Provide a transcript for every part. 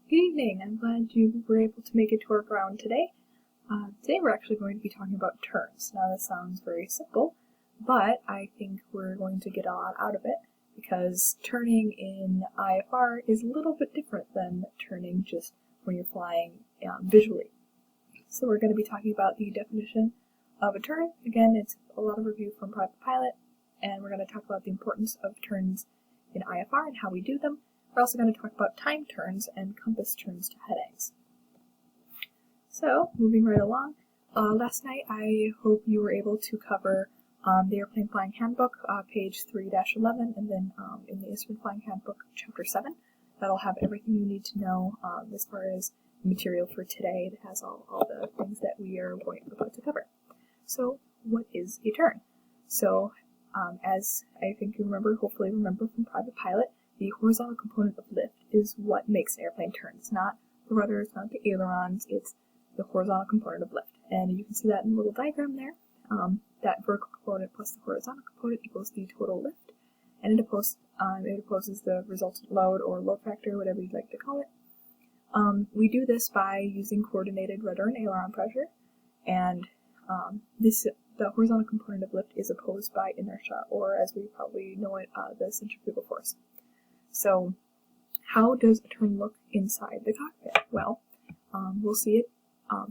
Good evening. I'm glad you were able to make it to our ground today. Today we're actually going to be talking about turns. Now this sounds very simple, but I think we're going to get a lot out of it because turning in IFR is a little bit different than turning just when you're flying visually. So we're going to be talking about the definition of a turn. Again, it's a lot of review from Private Pilot, and we're going to talk about the importance of turns in IFR and how we do them. We're also going to talk about time turns and compass turns to head angs. So, moving right along, last night I hope you were able to cover the Airplane Flying Handbook, page 3-11, and then in the Instrument Flying Handbook, chapter 7. That'll have everything you need to know as far as material for today. It has all the things that we are about to cover. So, what is a turn? So, as I think you hopefully remember from Private Pilot, the horizontal component of lift is what makes an airplane turn. It's not the rudder, it's not the ailerons, it's the horizontal component of lift. And you can see that in the little diagram there. That vertical component plus the horizontal component equals the total lift. And it opposes the resultant load or load factor, whatever you'd like to call it. We do this by using coordinated rudder and aileron pressure. And the horizontal component of lift is opposed by inertia, or as we probably know it, the centrifugal force. So, how does a turn look inside the cockpit? Well, we'll see it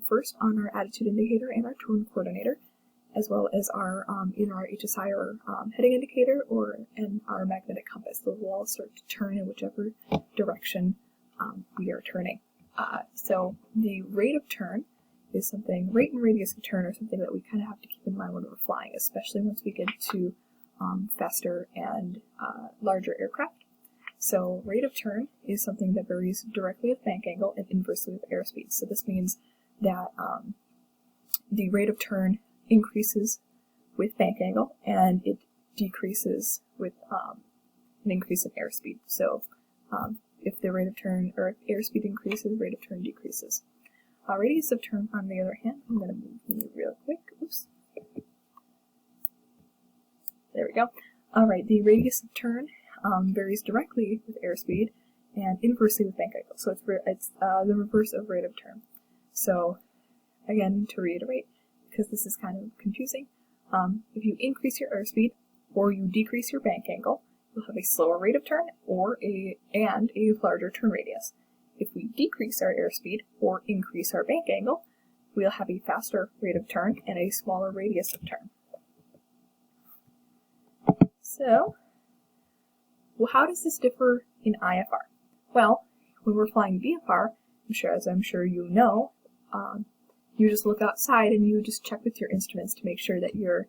first on our attitude indicator and our turn coordinator, as well as our either our HSI or heading indicator and our magnetic compass. Those will all start to turn in whichever direction we are turning. So the rate of turn is rate and radius of turn are something that we kind of have to keep in mind when we're flying, especially once we get to faster and larger aircraft. So rate of turn is something that varies directly with bank angle and inversely with airspeed. So this means that the rate of turn increases with bank angle and it decreases with an increase in airspeed. So if the rate of turn or if airspeed increases, rate of turn decreases. Radius of turn, on the other hand, I'm going to move me real quick. Oops. There we go. Alright, the radius of turn varies directly with airspeed and inversely with bank angle. So it's the reverse of rate of turn. So again, to reiterate, because this is kind of confusing, if you increase your airspeed or you decrease your bank angle, you'll have a slower rate of turn and a larger turn radius. If we decrease our airspeed or increase our bank angle, we'll have a faster rate of turn and a smaller radius of turn. So, how does this differ in IFR? Well, when we're flying VFR, as I'm sure you know, you just look outside and you just check with your instruments to make sure that you're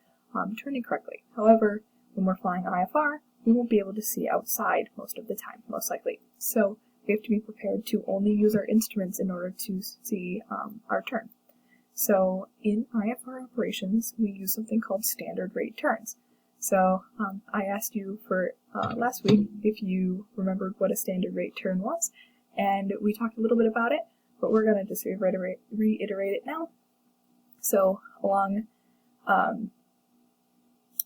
turning correctly. However, when we're flying IFR, we won't be able to see outside most of the time, most likely. So we have to be prepared to only use our instruments in order to see our turn. So in IFR operations, we use something called standard rate turns. So I asked you for last week if you remembered what a standard rate turn was, and we talked a little bit about it, but we're going to just reiterate it now. So along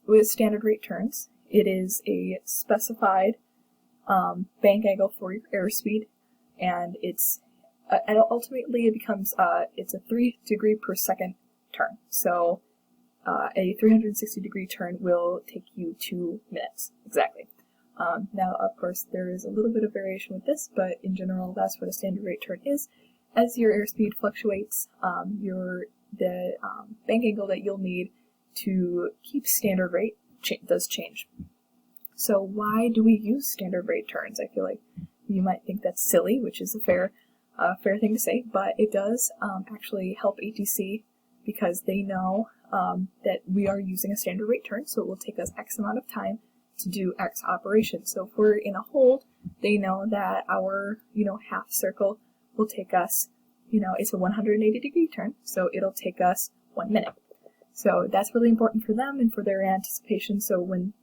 with standard rate turns, it is a specified bank angle for your airspeed, and ultimately it becomes it's a 3 degree per second turn. So a 360 degree turn will take you 2 minutes exactly. Now, of course, there is a little bit of variation with this, but in general, that's what a standard rate turn is. As your airspeed fluctuates, the bank angle that you'll need to keep standard rate does change. So why do we use standard rate turns? I feel like you might think that's silly, which is a fair thing to say, but it does actually help ATC because they know that we are using a standard rate turn, so it will take us X amount of time to do X operation. So if we're in a hold, they know that our half circle will take us, it's a 180 degree turn, so it'll take us 1 minute. So that's really important for them and for their anticipation. So when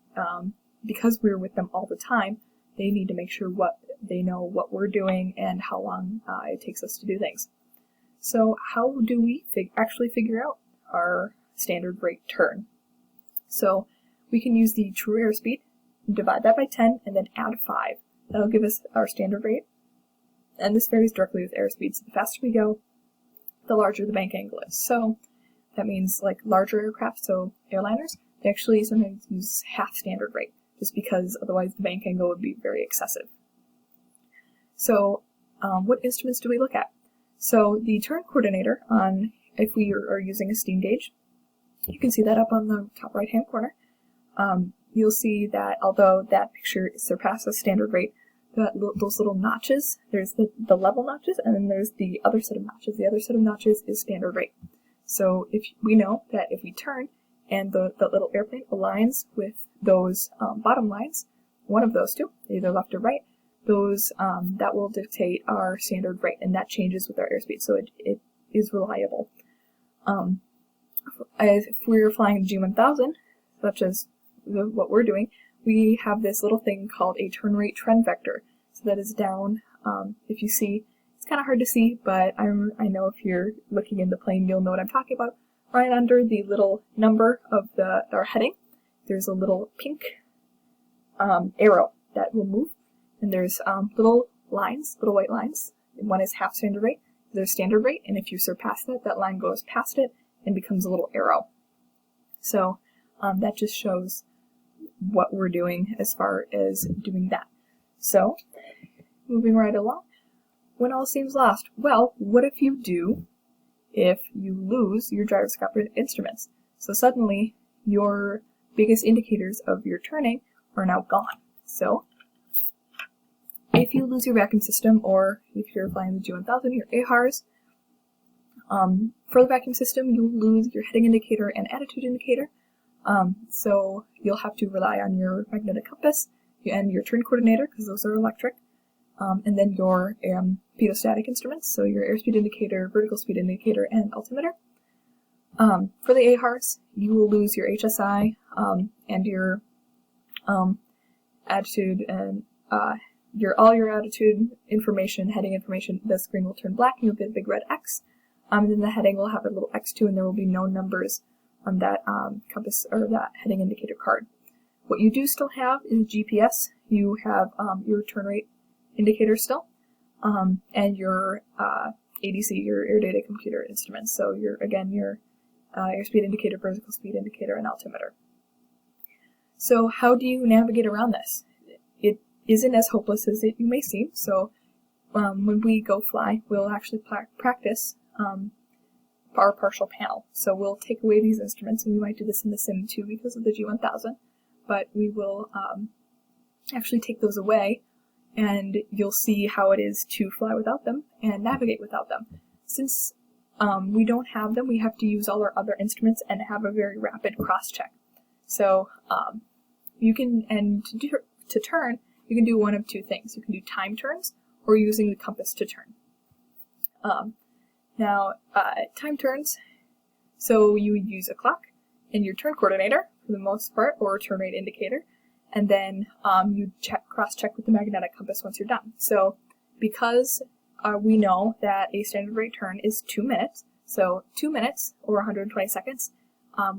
because we're with them all the time, they need to make sure they know what we're doing and how long it takes us to do things. So how do we actually figure out our standard rate turn? So we can use the true airspeed, divide that by 10, and then add 5. That'll give us our standard rate. and this varies directly with airspeed. So the faster we go, the larger the bank angle is. So that means like larger aircraft, so airliners, they actually sometimes use half standard rate, just because otherwise the bank angle would be very excessive. So what instruments do we look at? So the turn coordinator, if we are using a steam gauge, you can see that up on the top right hand corner. You'll see that although that picture surpasses standard rate, those little notches, there's the level notches, and then there's the other set of notches. The other set of notches is standard rate. So if we know that if we turn and the little airplane aligns with those bottom lines, one of those two, either left or right, those that will dictate our standard rate, and that changes with our airspeed, so it is reliable. If we're flying G1000, such as what we're doing, we have this little thing called a turn rate trend vector. So that is down, if you see, it's kind of hard to see, but I know if you're looking in the plane, you'll know what I'm talking about. Right under the little number of our heading, there's a little pink arrow that will move, and there's little lines, little white lines. One is half standard rate, there's standard rate, and if you surpass that, that line goes past it and becomes a little arrow. So that just shows what we're doing as far as doing that. So, moving right along, when all seems lost, well, what if you lose your gyroscopic instruments? So suddenly, your biggest indicators of your turning are now gone. So, if you lose your vacuum system, or if you're flying the G1000, your AHRS, for the vacuum system, you'll lose your heading indicator and attitude indicator. So you'll have to rely on your magnetic compass and your turn coordinator, because those are electric, and then your pedostatic instruments, so your airspeed indicator, vertical speed indicator, and altimeter. For the AHRS, you will lose your HSI and your attitude and all your attitude information, heading information. The screen will turn black, and you'll get a big red X. And then the heading will have a little X2, and there will be no numbers on that compass or that heading indicator card. What you do still have is GPS. You have your turn rate indicator still, and your ADC, your air data computer instruments. So your airspeed indicator, vertical speed indicator, and altimeter. So how do you navigate around this? It isn't as hopeless as you may seem. So when we go fly, we'll actually practice our partial panel. So we'll take away these instruments, and we might do this in the sim too because of the G1000, but we will actually take those away, and you'll see how it is to fly without them and navigate without them. Since we don't have them, we have to use all our other instruments and have a very rapid cross-check. So you can, and to turn, you can do one of two things. You can do time turns, or using the compass to turn. Now, time turns, so you would use a clock and your turn coordinator for the most part, or a turn rate indicator, and then you cross-check with the magnetic compass once you're done. So because we know that a standard rate turn is 2 minutes, so 2 minutes or 120 seconds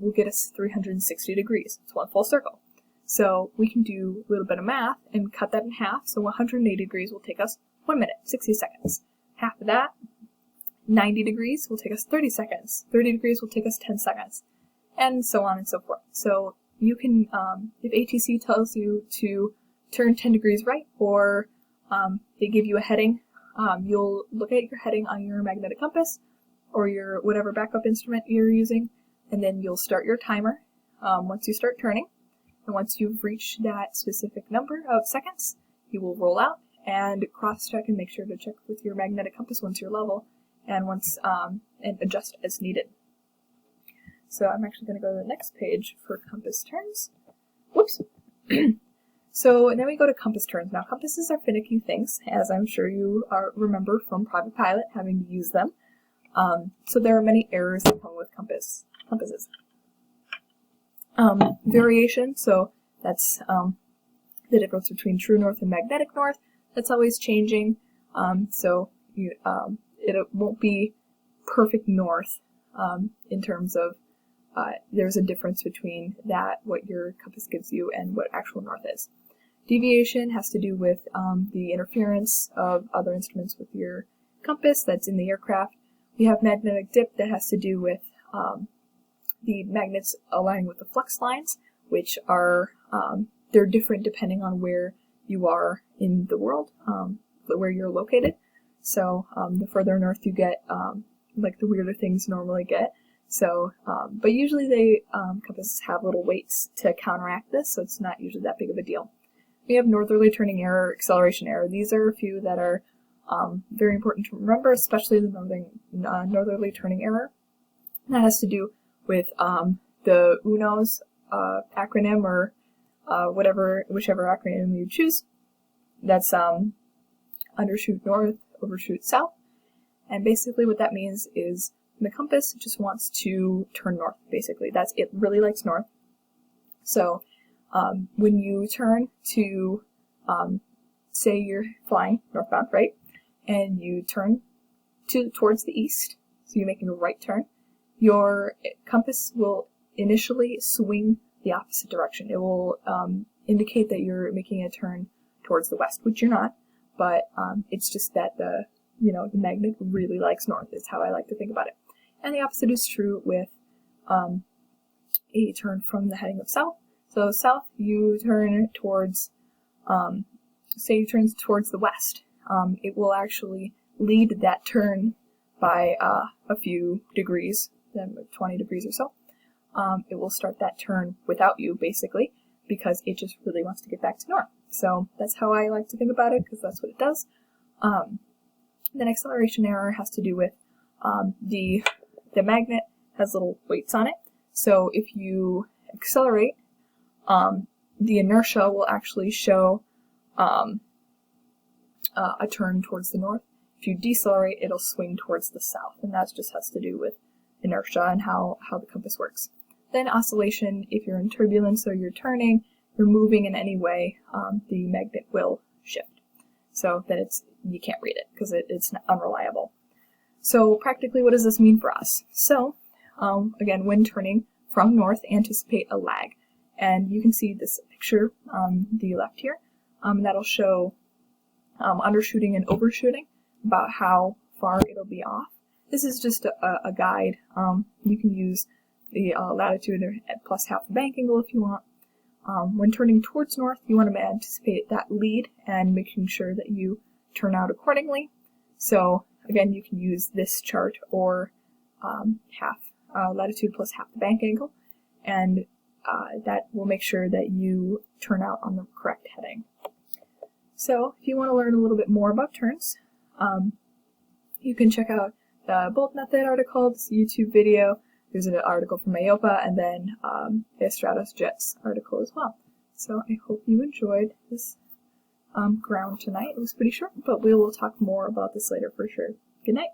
will get us 360 degrees. It's one full circle. So we can do a little bit of math and cut that in half, so 180 degrees will take us 1 minute, 60 seconds. Half of that, 90 degrees will take us 30 seconds, 30 degrees will take us 10 seconds, and so on and so forth. So you can, if ATC tells you to turn 10 degrees right, or they give you a heading, you'll look at your heading on your magnetic compass, or your whatever backup instrument you're using, and then you'll start your timer once you start turning, and once you've reached that specific number of seconds, you will roll out and cross-check and make sure to check with your magnetic compass once you're level, and and adjust as needed. So I'm actually going to go to the next page for compass turns. Whoops. So then we go to compass turns. Now compasses are finicky things, as I'm sure you remember from Private Pilot having to use them. So there are many errors that come with compasses. Variation, so that's the difference between true north and magnetic north. That's always changing. So it won't be perfect north in terms of there's a difference between what your compass gives you and what actual north is. Deviation has to do with the interference of other instruments with your compass that's in the aircraft. We have magnetic dip that has to do with the magnets aligning with the flux lines, which are, they're different depending on where you are in the world, where you're located. So the further north you get, like the weirder things normally get. So, but usually they, compasses have little weights to counteract this, so it's not usually that big of a deal. We have northerly turning error, acceleration error. These are a few that are very important to remember, especially the northerly turning error. And that has to do with the UNO's acronym, or whichever acronym you choose. That's undershoot north, overshoot south. And basically what that means is the compass just wants to turn north, basically. It really likes north. So when you turn to, say you're flying northbound, right? And you turn towards the east, so you're making a right turn, your compass will initially swing the opposite direction. It will indicate that you're making a turn towards the west, which you're not, but it's just that the magnet really likes north, is how I like to think about it. And the opposite is true with a turn from the heading of south. So south, you turn towards, say you turn towards the west. It will actually lead that turn by a few degrees, then 20 degrees or so. It will start that turn without you, basically, because it just really wants to get back to north. So that's how I like to think about it, because that's what it does. Then acceleration error has to do with the magnet has little weights on it. So if you accelerate, the inertia will actually show a turn towards the north. If you decelerate, it'll swing towards the south, and that just has to do with inertia and how the compass works. Then oscillation, if you're in turbulence or you're turning, you're moving in any way, the magnet will shift. So that you can't read it because it's unreliable. So practically, what does this mean for us? So again, when turning from north, anticipate a lag. And you can see this picture on the left here. That'll show undershooting and overshooting, about how far it'll be off. This is just a guide. You can use the latitude at plus half the bank angle if you want. When turning towards north, you want to anticipate that lead and making sure that you turn out accordingly. So again, you can use this chart or half latitude plus half the bank angle, and that will make sure that you turn out on the correct heading. So if you want to learn a little bit more about turns, you can check out the Bolt Method article, this YouTube video. There's an article from IOPA, and then the Stratos Jets article as well. So I hope you enjoyed this ground tonight. It was pretty short, but we will talk more about this later for sure. Good night.